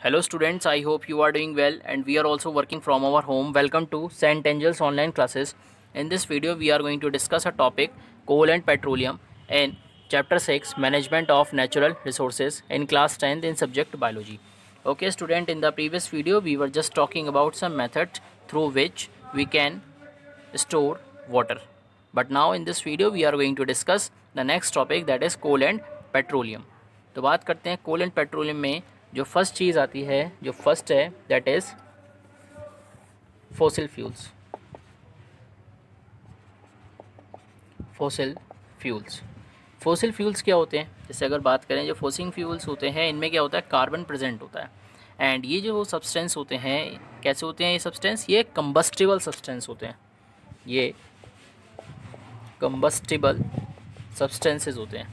Hello students, I hope you are doing well and we are also working from our home. Welcome to St. Angel's online classes. In this video we are going to discuss a topic coal and petroleum in chapter 6 management of natural resources in class 10th in subject biology. Okay student, in the previous video we were just talking about some methods through which we can store water. But now in this video we are going to discuss the next topic, that is coal and petroleum. तो बात करते हैं कोल and petroleum में जो first चीज़ आती है, जो first है that is fossil fuels. Fossil fuels क्या होते हैं? जैसे अगर बात करें, जो फॉसिल फ्यूल्स होते हैं इनमें क्या होता है, कार्बन प्रेजेंट होता है। एंड ये जो सब्सटेंस होते हैं कैसे होते हैं ये सब्सटेंस? ये कंबस्टिबल सब्सटेंस होते हैं, ये कंबस्टिबल सब्सटेंसेस होते हैं,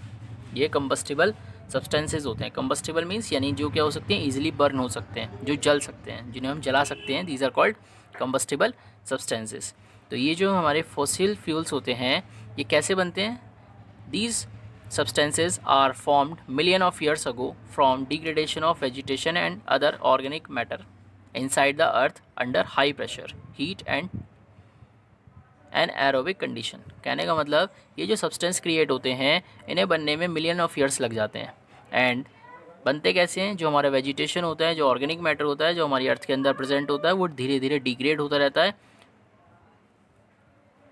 ये कंबस्टिबल सब्सटेंसेस होते हैं। कंबस्टिबल मीन्स यानी जो क्या हो सकते हैं, इजीली बर्न हो सकते हैं, जो जल सकते हैं, जिन्हें हम जला सकते हैं, these are called combustible substances. तो ये जो हमारे फॉसिल फ्यूल्स होते हैं ये कैसे बनते हैं? These substances are formed million of years ago from degradation of vegetation and other organic matter inside the earth under high pressure, heat and anaerobic condition. कहने का मतलब ये जो सब्सटेंस क्रिएट होते हैं इन्हें बनने में मिलियन ऑफ ईयर्स लग जाते हैं। एंड बनते कैसे हैं? जो हमारा वेजिटेशन होता है, जो ऑर्गेनिक मैटर होता है, जो हमारी अर्थ के अंदर प्रेजेंट होता है, वो धीरे धीरे डिग्रेड होता रहता है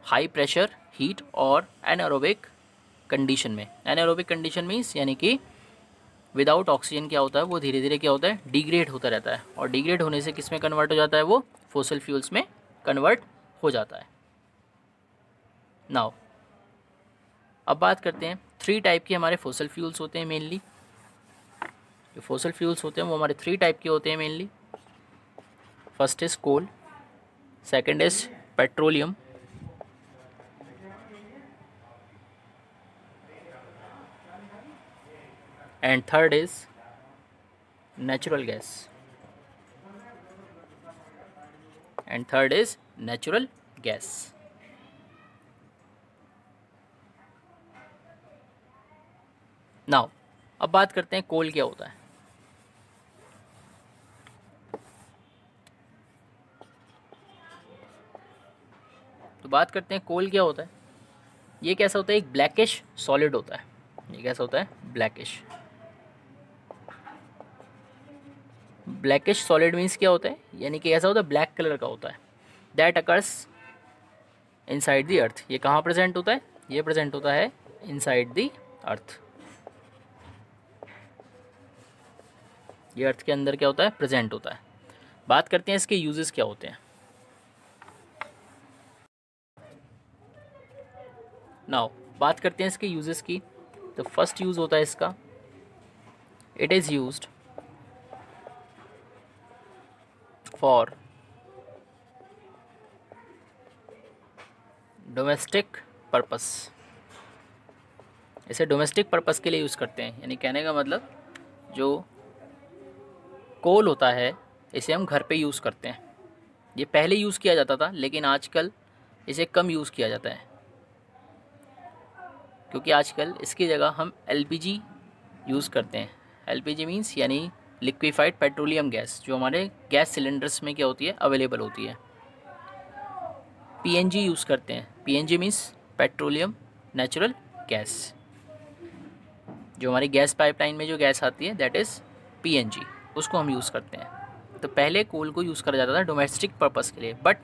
हाई प्रेशर, हीट और एनारोबिक कंडीशन में। एनारोबिक कंडीशन मीन्स यानी कि विदाउट ऑक्सीजन क्या होता है, वो धीरे धीरे क्या होता है, डिग्रेड होता रहता है। और डिग्रेड होने से किस में कन्वर्ट हो जाता है? वो फॉसिल फ्यूल्स में कन्वर्ट हो जाता है। नाउ अब बात करते हैं, 3 टाइप के हमारे फॉसिल फ्यूल्स होते हैं मेनली। जो फॉसिल फ्यूल्स होते हैं वो हमारे 3 टाइप के होते हैं mainly. First is coal, second is petroleum, and third is natural gas. Now अब बात करते हैं कोल क्या होता है। तो बात करते हैं कोल क्या होता है। ये कैसा होता है? एक ब्लैकिश सॉलिड होता है। ये कैसा होता है? ब्लैकिश सॉलिड मीन्स क्या होता है, यानी कि ऐसा होता है ब्लैक कलर का होता है। दैट अकर्स इनसाइड द अर्थ। ये कहाँ प्रेजेंट होता है? ये प्रेजेंट होता है इनसाइड द अर्थ। ये अर्थ के अंदर क्या होता है? प्रेजेंट होता है। बात करते हैं इसके यूजेस क्या होते हैं। नाउ बात करते हैं इसके यूजेस की। तो फर्स्ट यूज़ होता है इसका, it is used for domestic purpose. इसे डोमेस्टिक पर्पस के लिए यूज़ करते हैं, यानी कहने का मतलब जो कोल होता है इसे हम घर पे यूज़ करते हैं। ये पहले यूज़ किया जाता था लेकिन आजकल इसे कम यूज़ किया जाता है, क्योंकि आजकल इसकी जगह हम एलपीजी यूज़ करते हैं। एलपीजी मीन्स यानी लिक्विफाइड पेट्रोलियम गैस, जो हमारे गैस सिलेंडर्स में क्या होती है, अवेलेबल होती है। पीएनजी यूज़ करते हैं। PNG means petroleum natural gas. जो हमारी गैस पाइपलाइन में जो गैस आती है दैट इज़ पीएनजी, उसको हम यूज़ करते हैं। तो पहले कोल को यूज़ करा जाता था डोमेस्टिक पर्पस के लिए, बट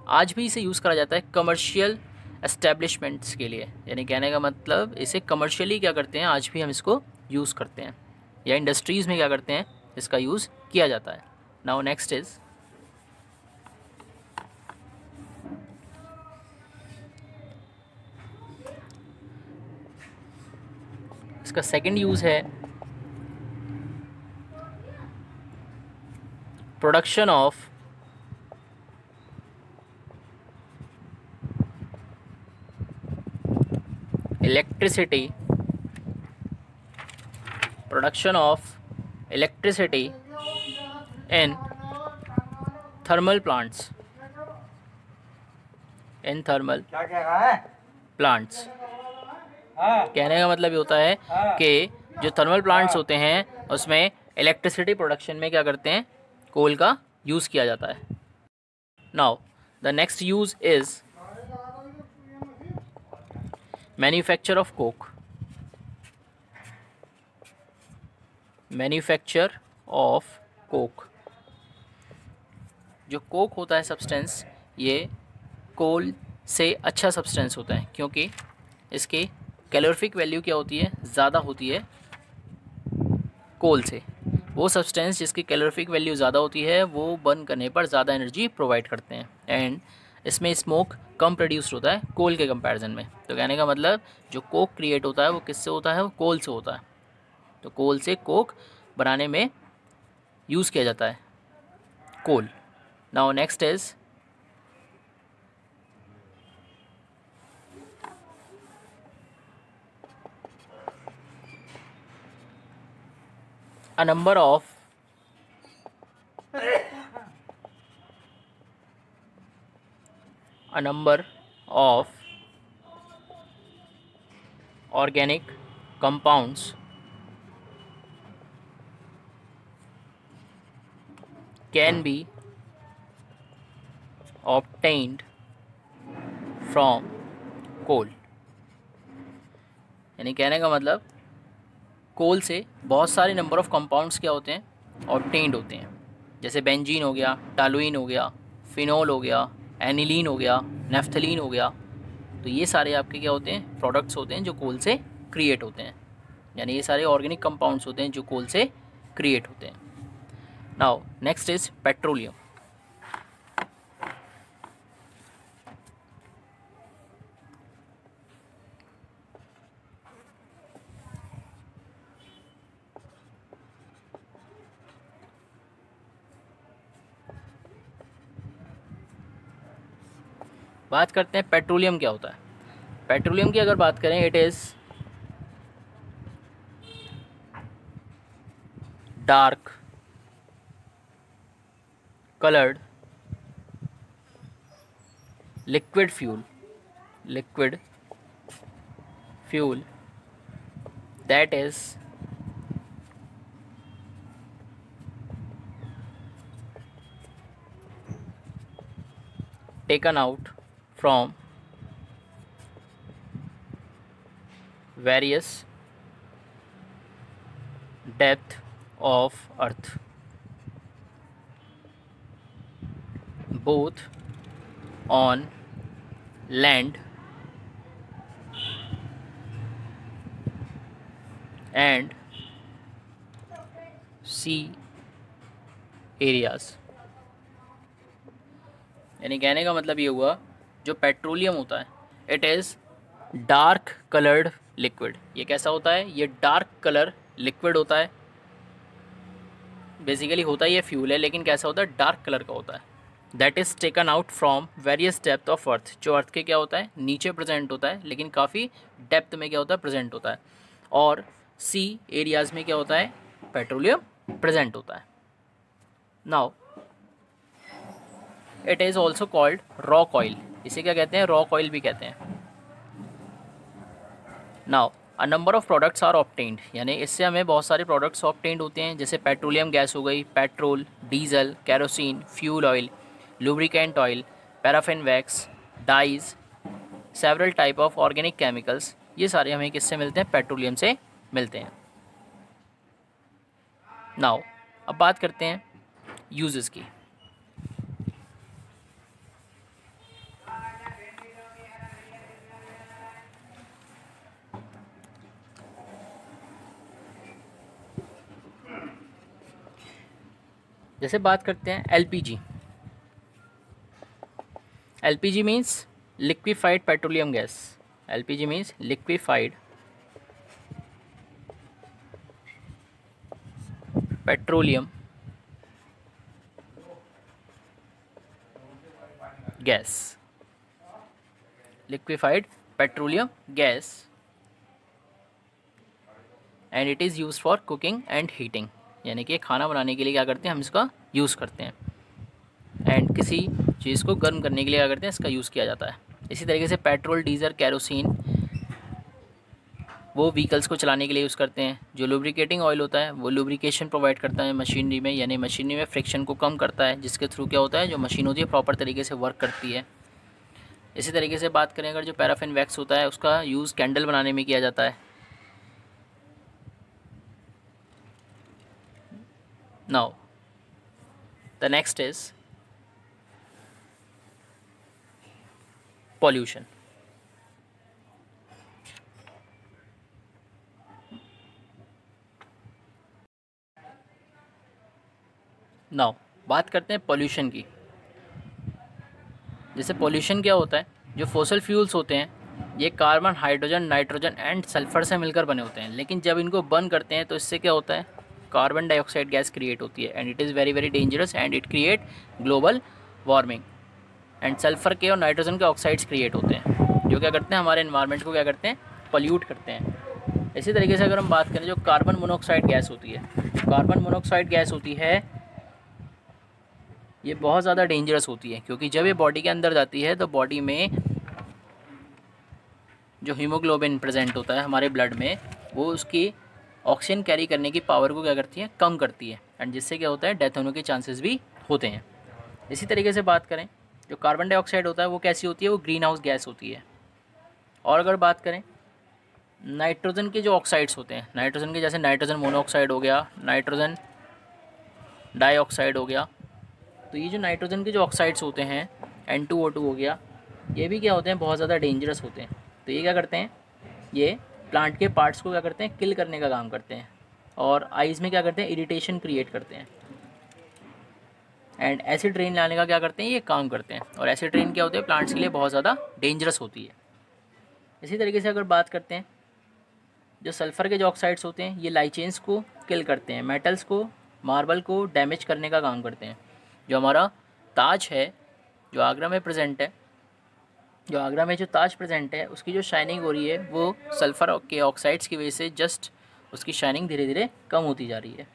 आज भी इसे यूज़ करा जाता है कमर्शियल एस्टेब्लिशमेंट्स के लिए। यानी कहने का मतलब इसे कमर्शियली क्या करते हैं, आज भी हम इसको यूज़ करते हैं, या इंडस्ट्रीज़ में क्या करते हैं, इसका यूज़ किया जाता है। नाउ नेक्स्ट इज़ इसका सेकंड यूज़ है production of electricity in thermal plants कहने का मतलब ये होता है कि जो थर्मल प्लांट्स होते हैं उसमें इलेक्ट्रिसिटी प्रोडक्शन में क्या करते हैं, कोल का यूज़ किया जाता है। Now the next use is manufacture of Coke. Manufacture of Coke, जो कोक होता है सब्सटेंस, ये कोल से अच्छा सब्सटेंस होता है क्योंकि इसकी कैलोरीफिक वैल्यू क्या होती है, ज़्यादा होती है कोल से। वो सब्सटेंस जिसकी कैलोरीफिक वैल्यू ज़्यादा होती है वो बर्न करने पर ज़्यादा एनर्जी प्रोवाइड करते हैं, एंड इसमें स्मोक कम प्रोड्यूस्ड होता है कोल के कंपैरिजन में। तो कहने का मतलब जो कोक क्रिएट होता है वो किससे होता है, वो कोल से होता है। तो कोल से कोक बनाने में यूज़ किया जाता है coal. Now next is a number of organic compounds can be obtained from coal। यानी कहने का मतलब कोल से बहुत सारे नंबर ऑफ कंपाउंड्स क्या होते हैं, ऑब्टेन्ड होते हैं। जैसे बेंजीन हो गया, टालुइन हो गया, फिनोल हो गया, एनिलीन हो गया, नेफ्थलीन हो गया। तो ये सारे आपके क्या होते हैं, प्रोडक्ट्स होते हैं जो कोल से क्रिएट होते हैं। यानी ये सारे ऑर्गेनिक कंपाउंड्स होते हैं जो कोल से क्रिएट होते हैं। Now next is petroleum. बात करते हैं पेट्रोलियम क्या होता है। पेट्रोलियम की अगर बात करें, it is dark coloured liquid fuel that is taken out from various depth of earth, both on land and sea areas। यानी कहने का मतलब ये हुआ, जो पेट्रोलियम होता है it is dark coloured liquid. ये कैसा होता है, ये डार्क कलर लिक्विड होता है। बेसिकली होता ही ये फ्यूल है, लेकिन कैसा होता है, डार्क कलर का होता है। That is taken out from various depth of earth. जो अर्थ के क्या होता है, नीचे प्रेजेंट होता है, लेकिन काफ़ी डेप्थ में क्या होता है, प्रेजेंट होता है। और सी एरियाज़ में क्या होता है, पेट्रोलियम प्रेजेंट होता है। Now it is also called rock oil. इसे क्या कहते हैं, रॉक ऑयल भी कहते हैं। Now a number of products are obtained, यानी इससे हमें बहुत सारे प्रोडक्ट्स ऑब्टेन्ड होते हैं। जैसे पेट्रोलियम गैस हो गई, petrol, diesel, kerosene, fuel oil, lubricant oil, paraffin wax, dyes, several type of organic chemicals. ये सारे हमें किससे मिलते हैं, पेट्रोलियम से मिलते हैं। नाउ अब बात करते हैं यूजेस की। जैसे बात करते हैं LPG. LPG means liquefied petroleum gas. LPG means liquefied petroleum gas. Liquefied petroleum gas and it is use for cooking and heating. यानी कि खाना बनाने के लिए क्या करते हैं, हम इसका यूज़ करते हैं। एंड किसी चीज़ को गर्म करने के लिए क्या करते हैं, इसका यूज़ किया जाता है। इसी तरीके से पेट्रोल, डीजल, केरोसिन वो व्हीकल्स को चलाने के लिए यूज़ करते हैं। जो लुब्रिकेटिंग ऑयल होता है वो लुब्रिकेशन प्रोवाइड करता है मशीनरी में, यानी मशीनरी में फ्रिक्शन को कम करता है, जिसके थ्रू क्या होता है जो मशीन होती है प्रॉपर तरीके से वर्क करती है। इसी तरीके से बात करें अगर जो पैराफिन वैक्स होता है उसका यूज़ कैंडल बनाने में किया जाता है। Now the next is pollution. Now बात करते हैं पॉल्यूशन की। जैसे पॉल्यूशन क्या होता है, जो फॉसिल फ्यूल्स होते हैं ये carbon, hydrogen, nitrogen and sulphur से मिलकर बने होते हैं, लेकिन जब इनको बर्न करते हैं तो इससे क्या होता है कार्बन डाइऑक्साइड गैस क्रिएट होती है and it is very very dangerous and it create global warming. And sulphur के और नाइट्रोजन के ऑक्साइड्स क्रिएट होते हैं जो क्या करते हैं हमारे एनवायरनमेंट को क्या करते हैं पॉल्यूट करते हैं। इसी तरीके से अगर हम बात करें जो कार्बन मोनोऑक्साइड गैस होती है, कार्बन मोनोऑक्साइड गैस होती है ये बहुत ज़्यादा डेंजरस होती है, क्योंकि जब ये बॉडी के अंदर जाती है तो बॉडी में जो हीमोग्लोबिन प्रेजेंट होता है हमारे ब्लड में वो उसकी ऑक्सीजन कैरी करने की पावर को क्या करती है कम करती है एंड जिससे क्या होता है डेथ होने के चांसेस भी होते हैं। इसी तरीके से बात करें जो कार्बन डाइऑक्साइड होता है वो कैसी होती है, वो ग्रीन हाउस गैस होती है। और अगर बात करें नाइट्रोजन के जो ऑक्साइड्स होते हैं, नाइट्रोजन के जैसे नाइट्रोजन मोनोऑक्साइड हो गया, नाइट्रोजन डाइऑक्साइड हो गया, तो ये जो नाइट्रोजन के जो ऑक्साइड्स होते हैं N2O2 हो गया, ये भी क्या होते हैं बहुत ज़्यादा डेंजरस होते हैं। तो ये क्या करते हैं, ये प्लांट के पार्ट्स को क्या करते हैं किल करने का काम करते हैं और आइज़ में क्या करते हैं इरिटेशन क्रिएट करते हैं एंड एसिड रेन लाने का क्या करते हैं ये काम करते हैं। और एसिड रेन क्या होते हैं प्लांट्स के लिए बहुत ज़्यादा डेंजरस होती है। इसी तरीके से अगर बात करते हैं जो सल्फ़र के जो ऑक्साइड्स होते हैं ये लाइचेंस को किल करते हैं, मेटल्स को, मार्बल को डैमेज करने का काम करते हैं। जो हमारा ताज है जो आगरा में प्रेजेंट है, जो आगरा में जो ताज प्रेजेंट है उसकी जो शाइनिंग हो रही है वो सल्फ़र के ऑक्साइड्स की वजह से जस्ट उसकी शाइनिंग धीरे धीरे कम होती जा रही है।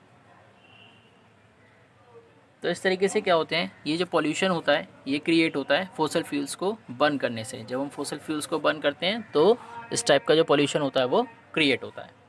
तो इस तरीके से क्या होते हैं ये जो पॉल्यूशन होता है ये क्रिएट होता है फॉसिल फ्यूल्स को बर्न करने से। जब हम फॉसिल फ्यूल्स को बर्न करते हैं तो इस टाइप का जो पॉल्यूशन होता है वो क्रिएट होता है।